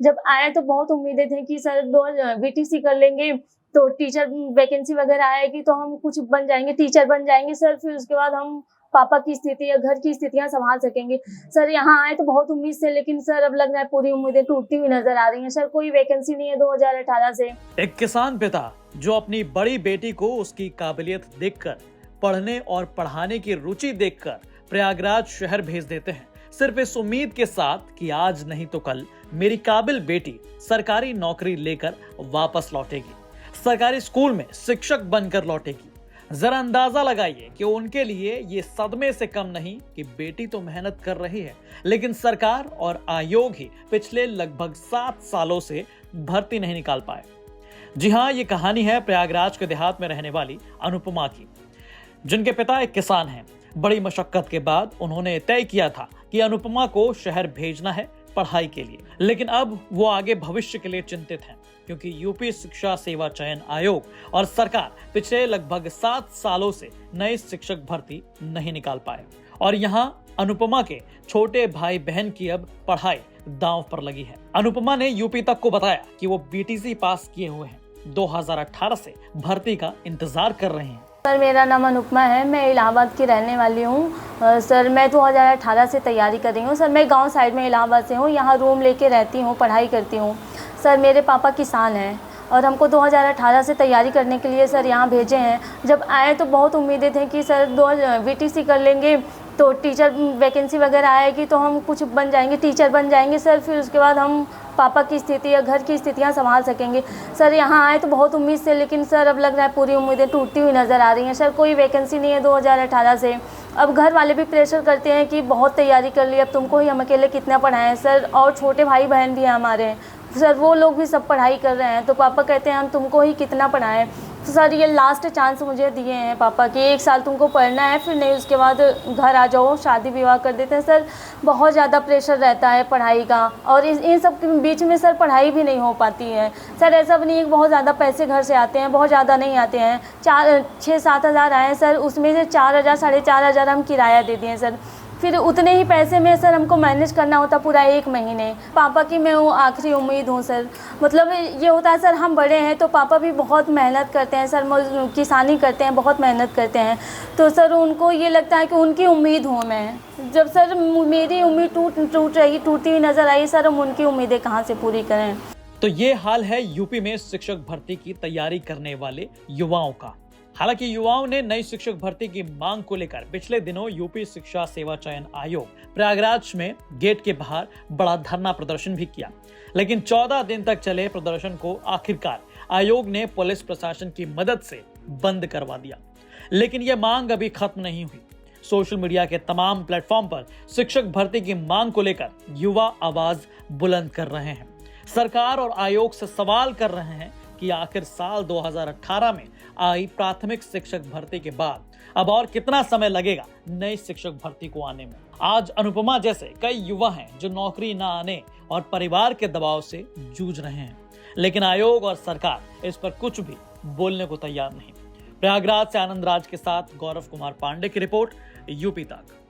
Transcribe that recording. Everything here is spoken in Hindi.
जब आए तो बहुत उम्मीदें थी कि सर दो बीटीसी कर लेंगे तो टीचर वैकेंसी वगैरह आएगी तो हम कुछ बन जाएंगे, टीचर बन जाएंगे सर। फिर उसके बाद हम पापा की स्थिति या घर की स्थितियां संभाल सकेंगे। सर यहाँ आए तो बहुत उम्मीद से, लेकिन सर अब लग रहा है पूरी उम्मीदें टूटती हुई नजर आ रही हैं। सर कोई वैकेंसी नहीं है 2018 से। एक किसान पिता जो अपनी बड़ी बेटी को उसकी काबिलियत देखकर, पढ़ने और पढ़ाने की रुचि देखकर प्रयागराज शहर भेज देते हैं, सिर्फ इस उम्मीद के साथ कि आज नहीं तो कल मेरी काबिल बेटी सरकारी नौकरी लेकर वापस लौटेगी, सरकारी स्कूल में शिक्षक बनकर लौटेगी। जरा अंदाजा लगाइए कि उनके लिए ये सदमे से कम नहीं कि बेटी तो मेहनत कर रही है, लेकिन सरकार और आयोग ही पिछले लगभग 7 सालों से भर्ती नहीं निकाल पाए। जी हाँ, ये कहानी है प्रयागराज के देहात में रहने वाली अनुपमा की, जिनके पिता एक किसान हैं। बड़ी मशक्कत के बाद उन्होंने तय किया था कि अनुपमा को शहर भेजना है पढ़ाई के लिए, लेकिन अब वो आगे भविष्य के लिए चिंतित हैं, क्योंकि यूपी शिक्षा सेवा चयन आयोग और सरकार पिछले लगभग 7 सालों से नए शिक्षक भर्ती नहीं निकाल पाए। और यहाँ अनुपमा के छोटे भाई बहन की अब पढ़ाई दांव पर लगी है। अनुपमा ने यूपी तक को बताया कि वो बीटीसी पास किए हुए हैं, 2018 से भर्ती का इंतजार कर रहे हैं। सर मेरा नाम अनुपमा है, मैं इलाहाबाद की रहने वाली हूँ। सर मैं 2018 से तैयारी कर रही हूँ। सर मैं गांव साइड में इलाहाबाद से हूँ, यहाँ रूम लेके रहती हूँ, पढ़ाई करती हूँ। सर मेरे पापा किसान हैं और हमको 2018 से तैयारी करने के लिए सर यहाँ भेजे हैं। जब आए तो बहुत उम्मीदें थी कि सर बीटीसी कर लेंगे तो टीचर वैकेंसी वगैरह आएगी तो हम कुछ बन जाएंगे, टीचर बन जाएंगे सर। फिर उसके बाद हम पापा की स्थिति या घर की स्थितियां संभाल सकेंगे। सर यहाँ आए तो बहुत उम्मीद से, लेकिन सर अब लग रहा है पूरी उम्मीदें टूटती हुई नज़र आ रही हैं। सर कोई वैकेंसी नहीं है 2018 से। अब घर वाले भी प्रेशर करते हैं कि बहुत तैयारी कर ली, अब तुमको ही हम अकेले कितना पढ़ाएं सर, और छोटे भाई बहन भी हैं हमारे सर, वो लोग भी सब पढ़ाई कर रहे हैं, तो पापा कहते हैं हम तुमको ही कितना पढ़ाएं। तो सर ये लास्ट चांस मुझे दिए हैं पापा कि 1 साल तुमको पढ़ना है, फिर नहीं उसके बाद घर आ जाओ, शादी विवाह कर देते हैं। सर बहुत ज़्यादा प्रेशर रहता है पढ़ाई का, और इन सब के बीच में सर पढ़ाई भी नहीं हो पाती है। सर ऐसा भी नहीं है कि बहुत ज़्यादा पैसे घर से आते हैं, बहुत ज़्यादा नहीं आते हैं, 6-7 हज़ार आए सर, उसमें से 4,000 4,500 हम किराया दे दिए सर। फिर उतने ही पैसे में सर हमको मैनेज करना होता पूरा 1 महीने। पापा की मैं वो आखिरी उम्मीद हूँ सर। मतलब ये होता है सर, हम बड़े हैं तो पापा भी बहुत मेहनत करते हैं सर, किसानी करते हैं, बहुत मेहनत करते हैं, तो सर उनको ये लगता है कि उनकी उम्मीद हूँ मैं। जब सर मेरी उम्मीद टूटती हुई नज़र आई सर, हम उनकी उम्मीदें कहाँ से पूरी करें। तो ये हाल है यूपी में शिक्षक भर्ती की तैयारी करने वाले युवाओं का। हालांकि युवाओं ने नई शिक्षक भर्ती की मांग को लेकर पिछले दिनों यूपी शिक्षा सेवा चयन आयोग प्रयागराज में गेट के बाहर बड़ा धरना प्रदर्शन भी किया, लेकिन 14 दिन तक चले प्रदर्शन को आखिरकार आयोग ने पुलिस प्रशासन की मदद से बंद करवा दिया। लेकिन यह मांग अभी खत्म नहीं हुई। सोशल मीडिया के तमाम प्लेटफॉर्म पर शिक्षक भर्ती की मांग को लेकर युवा आवाज बुलंद कर रहे हैं, सरकार और आयोग से सवाल कर रहे हैं कि आखिर साल 2018 में आई प्राथमिक शिक्षक भर्ती के बाद अब और कितना समय लगेगा नई शिक्षक भर्ती को आने में। आज अनुपमा जैसे कई युवा हैं जो नौकरी न आने और परिवार के दबाव से जूझ रहे हैं, लेकिन आयोग और सरकार इस पर कुछ भी बोलने को तैयार नहीं। प्रयागराज से आनंद राज के साथ गौरव कुमार पांडे की रिपोर्ट, यूपी तक।